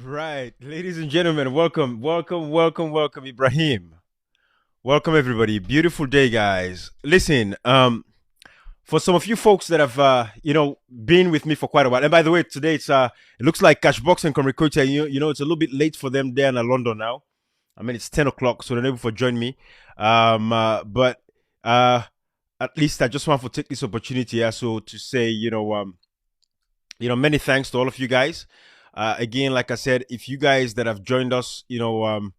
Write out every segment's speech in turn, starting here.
Right, ladies and gentlemen, welcome, Ibrahim. Welcome, everybody. Beautiful day, guys. Listen, for some of you folks that have, been with me for quite a while, and by the way, today it looks like Cashbox and Comricocha, it's a little bit late for them there in London now. I mean, it's 10 o'clock, so they're able to join me. But at least I just want to take this opportunity also to say, many thanks to all of you guys. Again, like I said, if you guys that have joined us, we don't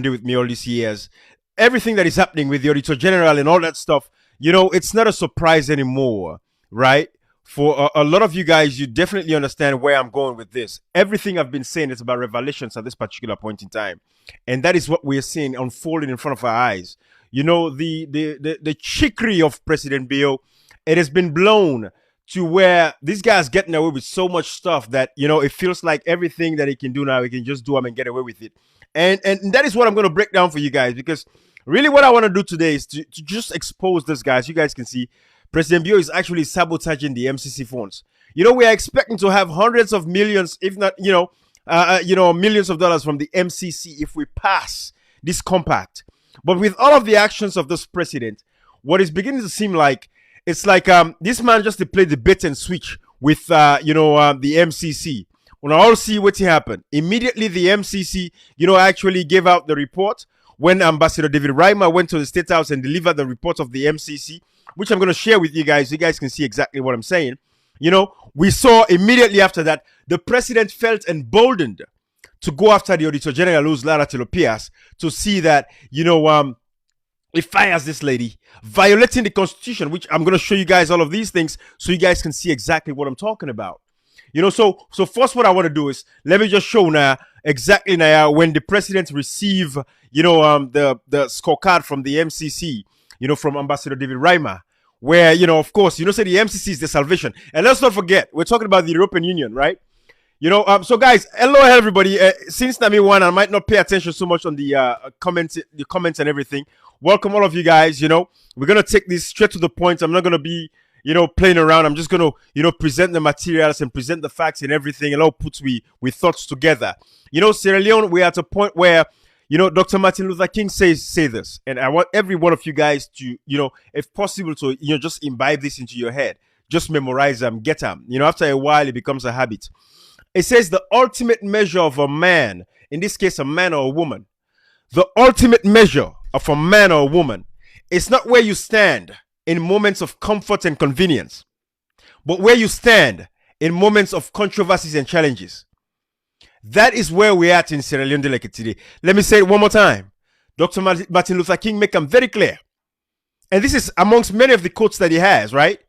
deal with me all these years. Everything that is happening with the Auditor General and all that stuff, it's not a surprise anymore, right? For a lot of you guys, you definitely understand where I'm going with this. Everything I've been saying is about revelations at this particular point in time, and that is what we're seeing unfolding in front of our eyes. The chicory of President Bill, it has been blown to where this guy's getting away with so much stuff that it feels like everything that he can do now, he can just do and get away with it. And that is what I'm going to break down for you guys, because really what I want to do today is to just expose this guy. As you guys can see, President Bio is actually sabotaging the MCC funds. We are expecting to have hundreds of millions, if not millions of dollars from the MCC if we pass this compact. But with all of the actions of this president, what is beginning to seem like, it's like this man just to play the bait and switch with the MCC. When I all see what happened, immediately the MCC actually gave out the report when Ambassador David Reimer went to the State House and delivered the report of the MCC, which I'm going to share with you guys. You guys can see exactly what I'm saying. We saw immediately after that the president felt emboldened to go after the Auditor General, who's Lara Telopias, to see that he fires this lady, violating the Constitution, which I'm going to show you guys all of these things so you guys can see exactly what I'm talking about. So first what I want to do is, let me just show now exactly now when the president receive, the scorecard from the MCC, from Ambassador David Reimer, where, of course, say the MCC is the salvation. And let's not forget, we're talking about the European Union, right? So guys, hello everybody. Since Nami one, I might not pay attention so much on the comments and everything. Welcome all of you guys. We're gonna take this straight to the point. I'm not gonna be, playing around. I'm just gonna, present the materials and present the facts and everything, and all put we thoughts together. Sierra Leone, we're at a point where, Dr. Martin Luther King say this, and I want every one of you guys to, if possible, to just imbibe this into your head, just memorize them, get them. After a while, it becomes a habit. It says the ultimate measure of a man, in this case, a man or a woman, the ultimate measure of a man or a woman is not where you stand in moments of comfort and convenience, but where you stand in moments of controversies and challenges. That is where we're at in Sierra Leone today. Let me say it one more time. Dr. Martin Luther King make them very clear. And this is amongst many of the quotes that he has, right?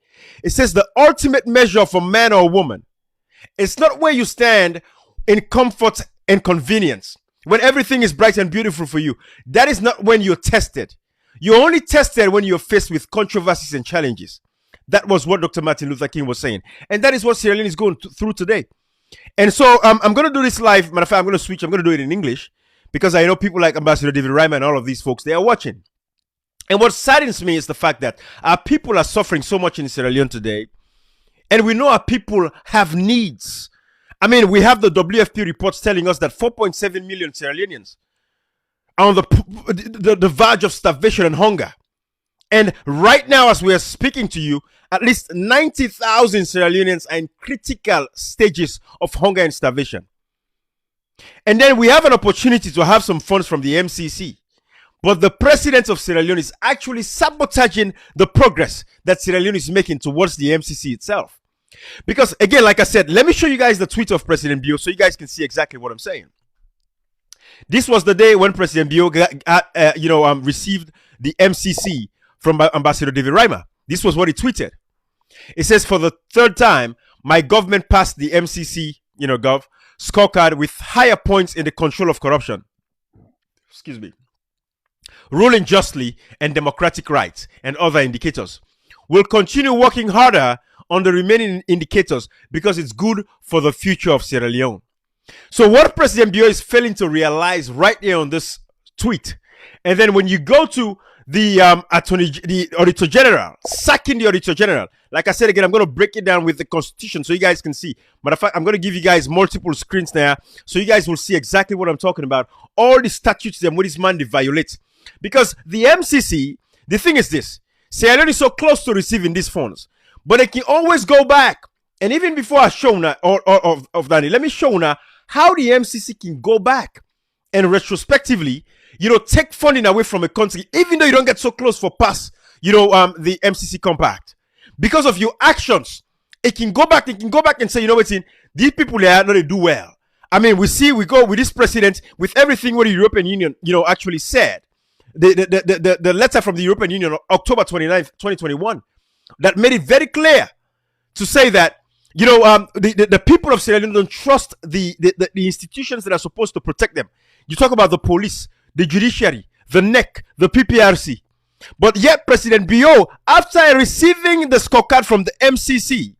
It says the ultimate measure of a man or a woman, it's not where you stand in comfort and convenience, when everything is bright and beautiful for you. That is not when you're tested. You're only tested when you're faced with controversies and challenges. That was what Dr. Martin Luther King was saying. And that is what Sierra Leone is going through today. And so I'm going to do this live. Matter of fact, I'm going to switch. I'm going to do it in English, because I know people like Ambassador David Reimer and all of these folks, they are watching. And what saddens me is the fact that our people are suffering so much in Sierra Leone today. And we know our people have needs. I mean, we have the WFP reports telling us that 4.7 million Sierra Leoneans are on the verge of starvation and hunger. And right now, as we are speaking to you, at least 90,000 Sierra Leoneans are in critical stages of hunger and starvation. And then we have an opportunity to have some funds from the MCC. But the president of Sierra Leone is actually sabotaging the progress that Sierra Leone is making towards the MCC itself. Because again, like I said, let me show you guys the tweet of President Bio so you guys can see exactly what I'm saying. This was the day when President Bio received the MCC from Ambassador David Reimer. This was what he tweeted. It says, for the third time, my government passed the MCC, Gov, scorecard with higher points in the control of corruption. Excuse me. Ruling justly and democratic rights and other indicators. We'll continue working harder on the remaining indicators because it's good for the future of Sierra Leone. So what President Bio is failing to realize right here on this tweet, and then when you go to the Auditor General, sacking the Auditor General. Like I said again, I'm going to break it down with the Constitution so you guys can see. Matter of fact, I'm going to give you guys multiple screens now so you guys will see exactly what I'm talking about. All the statutes that what this man they violate. Because the MCC, the thing is this: Sierra Leone is so close to receiving these funds, but they can always go back. And even before I show now, of Danny, let me show now how the MCC can go back and retrospectively, take funding away from a country, even though you don't get so close for pass, the MCC compact. Because of your actions, it can go back and say, what's in, these people there, no, they do well. I mean, we go with this president, with everything what the European Union, actually said. The letter from the European Union, October 29th, 2021, that made it very clear to say that, the people of Sierra Leone don't trust the institutions that are supposed to protect them. You talk about the police, the judiciary, the NEC, the PPRC. But yet President Bio, after receiving the scorecard from the MCC,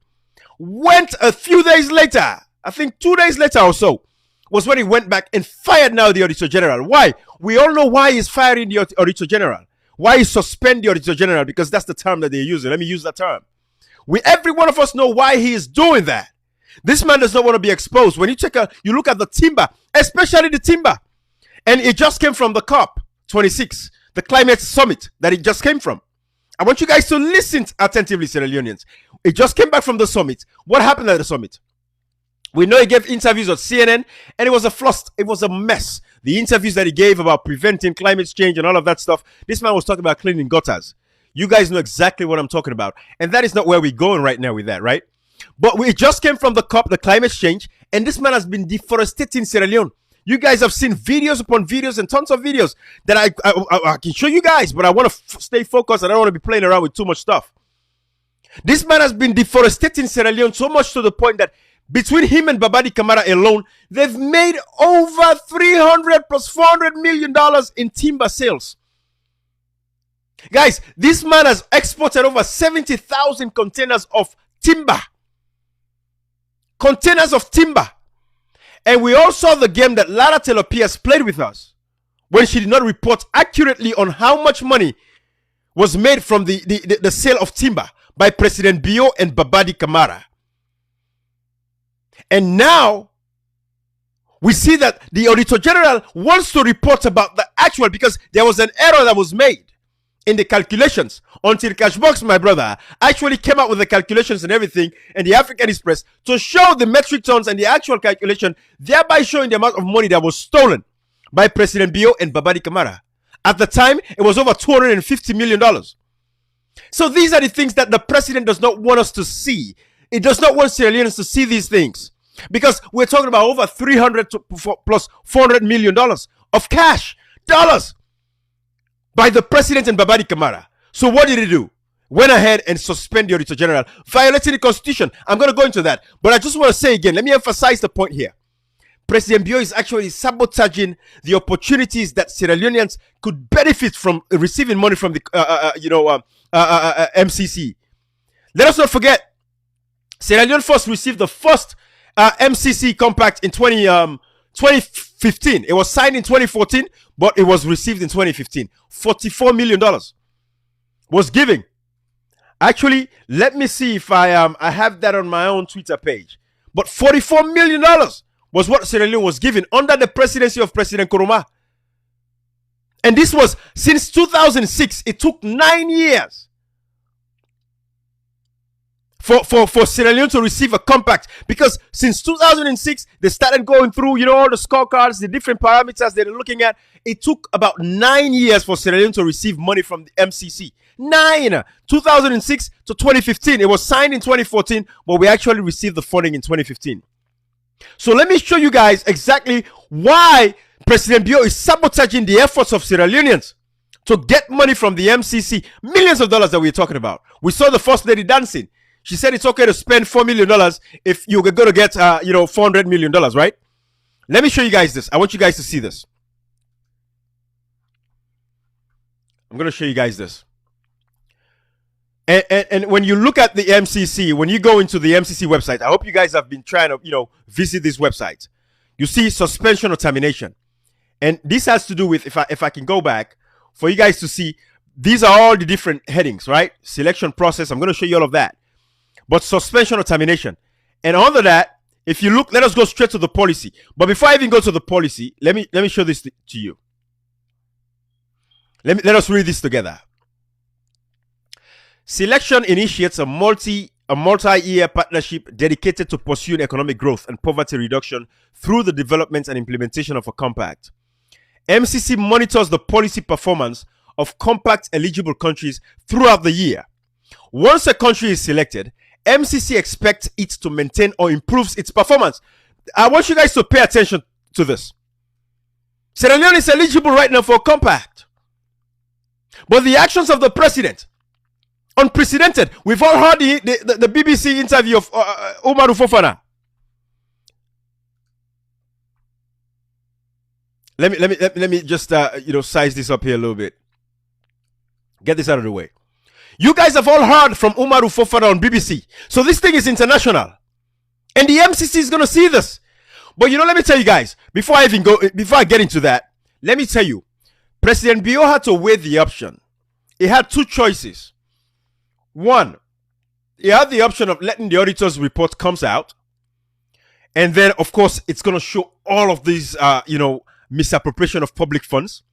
went a few days later, I think 2 days later or so, was when he went back and fired now the Auditor General. Why? We all know why he's firing the Auditor General. Why he suspend the Auditor General? Because that's the term that they're using. Let me use that term. Every one of us know why he is doing that. This man does not want to be exposed. When you look at the timber, especially the timber, and it just came from the COP26, the climate summit that it just came from. I want you guys to listen attentively, Sierra Leoneans. It just came back from the summit. What happened at the summit? We know he gave interviews on CNN, and it was a mess. The interviews that he gave about preventing climate change and all of that stuff, this man was talking about cleaning gutters. You guys know exactly what I'm talking about. And that is not where we're going right now with that, right? But we just came from the COP, the climate change, and this man has been deforesting Sierra Leone. You guys have seen videos upon videos and tons of videos that I can show you guys, but I want to stay focused and I don't want to be playing around with too much stuff. This man has been deforesting Sierra Leone so much to the point that between him and Babadi Kamara alone, they've made over 300 plus $400 million in timber sales. Guys, this man has exported over 70,000 containers of timber. Containers of timber. And we all saw the game that Lara Taylor Pierce played with us when she did not report accurately on how much money was made from the sale of timber by President Bio and Babadi Kamara. And now we see that the Auditor General wants to report about the actual, because there was an error that was made in the calculations until Cashbox, my brother, actually came out with the calculations and everything, and the African Express to show the metric tons and the actual calculation, thereby showing the amount of money that was stolen by President Bio and Babadi Kamara. At the time, it was over $250 million. So these are the things that the president does not want us to see. It does not want Sierra Leoneans to see these things, because we're talking about over 300 plus $400 million of cash, dollars, by the president and Babadi Kamara. So what did he do? Went ahead and suspended the Auditor General, violating the Constitution. I'm going to go into that. But I just want to say again, let me emphasize the point here. President Bio is actually sabotaging the opportunities that Sierra Leoneans could benefit from receiving money from the MCC. Let us not forget, Sierra Leone first received the first MCC compact in 2015. It was signed in 2014, but it was received in 2015. $44 million was given. Actually, let me see if I have that on my own Twitter page. But $44 million was what Sierra Leone was given under the presidency of President Nkrumah. And this was since 2006. It took 9 years for Sierra Leone to receive a compact, because since 2006 they started going through all the scorecards, the different parameters they're looking at. It took about 9 years for Sierra Leone to receive money from the MCC. 2006 to 2015. It was signed in 2014, but we actually received the funding in 2015. So let me show you guys exactly why President Bio is sabotaging the efforts of Sierra Leoneans to get money from the MCC. Millions of dollars that we're talking about. We saw the First Lady dancing. She said it's okay to spend $4 million if you're going to get, $400 million, right? Let me show you guys this. I want you guys to see this. I'm going to show you guys this. And when you look at the MCC, when you go into the MCC website, I hope you guys have been trying to, visit this website. You see suspension or termination. And this has to do with, if I can go back, for you guys to see These are all the different headings, right? Selection process. I'm going to show you all of that. But suspension or termination. And under that, if you look, let us go straight to the policy. But before I even go to the policy, let me show this to you. Let us read this together. Selection initiates a multi-year partnership dedicated to pursuing economic growth and poverty reduction through the development and implementation of a compact. MCC monitors the policy performance of compact eligible countries throughout the year. Once a country is selected, MCC expects it to maintain or improve its performance. I want you guys to pay attention to this. Sierra Leone is eligible right now for a compact. But the actions of the president, unprecedented. We've all heard the BBC interview of Umaru Fofana. Let me just size this up here a little bit. Get this out of the way. You guys have all heard from Umaru Fofana on BBC. So this thing is international. And the MCC is going to see this. But let me tell you guys, before I get into that, let me tell you, President Bio had to weigh the option. He had two choices. One, he had the option of letting the auditor's report comes out. And then, of course, it's going to show all of these, misappropriation of public funds.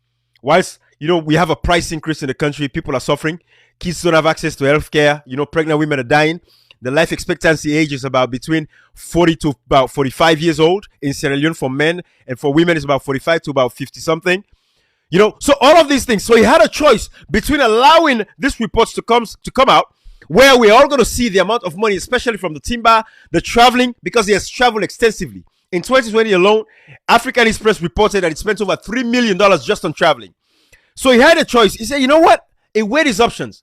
Whilst, we have a price increase in the country, people are suffering. Kids don't have access to healthcare. Pregnant women are dying. The life expectancy age is about between 40 to about 45 years old in Sierra Leone for men, and for women is about 45 to about 50 something. So all of these things. So he had a choice between allowing these reports to come out, where we're all going to see the amount of money, especially from the timber, the traveling, because he has traveled extensively. In 2020 alone, African Express reported that it spent over $3 million just on traveling. So he had a choice. He said, you know what? He weighed his options.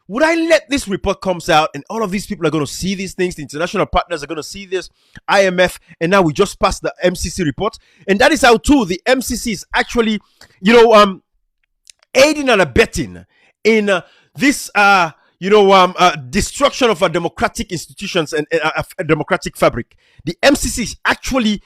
Would I let this report comes out and all of these people are going to see these things? The international partners are going to see this, IMF, and now we just passed the MCC report. And that is how, too, the MCC is actually, aiding and abetting in this, destruction of our democratic institutions and a democratic fabric. The MCC is actually,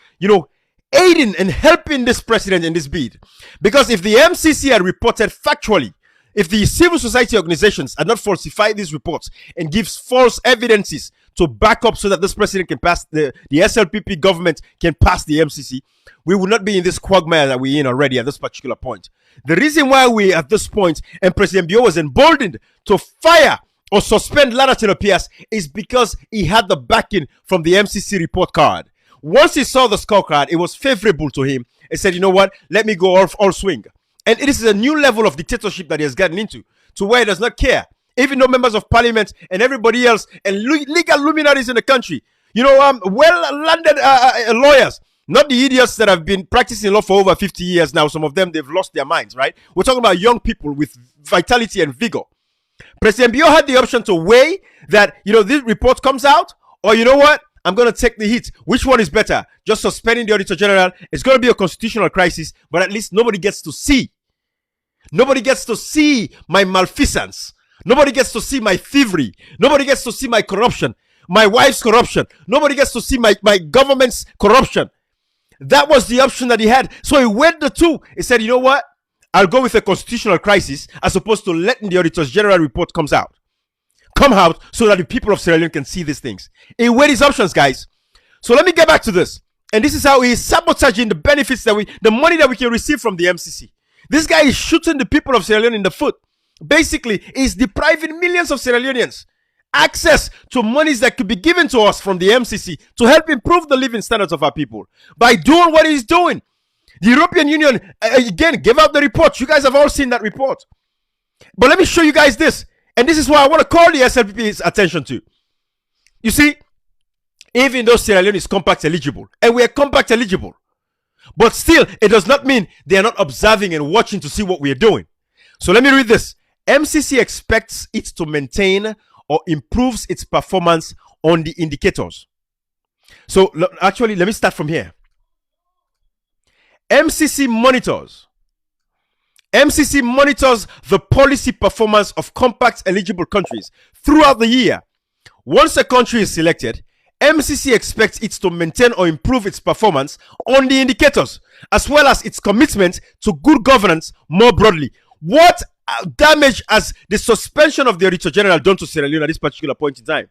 aiding and helping this president in this bid. Because if the MCC had reported factually, if the civil society organizations had not falsified these reports and gives false evidences to back up so that this president can pass, the SLPP government can pass the MCC, we would not be in this quagmire that we're in already at this particular point. The reason why we're at this point and President Bio was emboldened to fire or suspend Ladati Pierce is because he had the backing from the MCC report card. Once he saw the scorecard, it was favorable to him. He said, you know what, let me go all swing. And this is a new level of dictatorship that he has gotten into, to where he does not care. Even though members of parliament and everybody else and legal luminaries in the country, well-landed lawyers, not the idiots that have been practicing law for over 50 years now. Some of them, they've lost their minds, right? We're talking about young people with vitality and vigor. President Bio had the option to weigh that, this report comes out, or you know what? I'm going to take the hit. Which one is better? Just suspending the Auditor General. It's going to be a constitutional crisis, but at least nobody gets to see. Nobody gets to see my malfeasance. Nobody gets to see my thievery. Nobody gets to see my corruption, my wife's corruption. Nobody gets to see my government's corruption. That was the option that he had. So he weighed the two. He said, you know what? I'll go with a constitutional crisis as opposed to letting the Auditor's General report come out so that the people of Sierra Leone can see these things. He weighed his options, guys. So let me get back to this. And this is how he is sabotaging the benefits the money that we can receive from the MCC. This guy is shooting the people of Sierra Leone in the foot. Basically, he's depriving millions of Sierra Leoneans access to monies that could be given to us from the MCC to help improve the living standards of our people. By doing what he's doing, the European Union, again, gave out the report. You guys have all seen that report. But let me show you guys this. And this is why I want to call the SLPP's attention to. You see, even though Sierra Leone is compact eligible, and we are compact eligible, but still, it does not mean they are not observing and watching to see what we are doing. So let me read this. MCC expects it to maintain or improves its performance on the indicators. So actually, let me start from here. MCC monitors the policy performance of compact eligible countries throughout the year. Once a country is selected, MCC expects it to maintain or improve its performance on the indicators, as well as its commitment to good governance more broadly. What damage has the suspension of the Auditor General done to Sierra Leone at this particular point in time?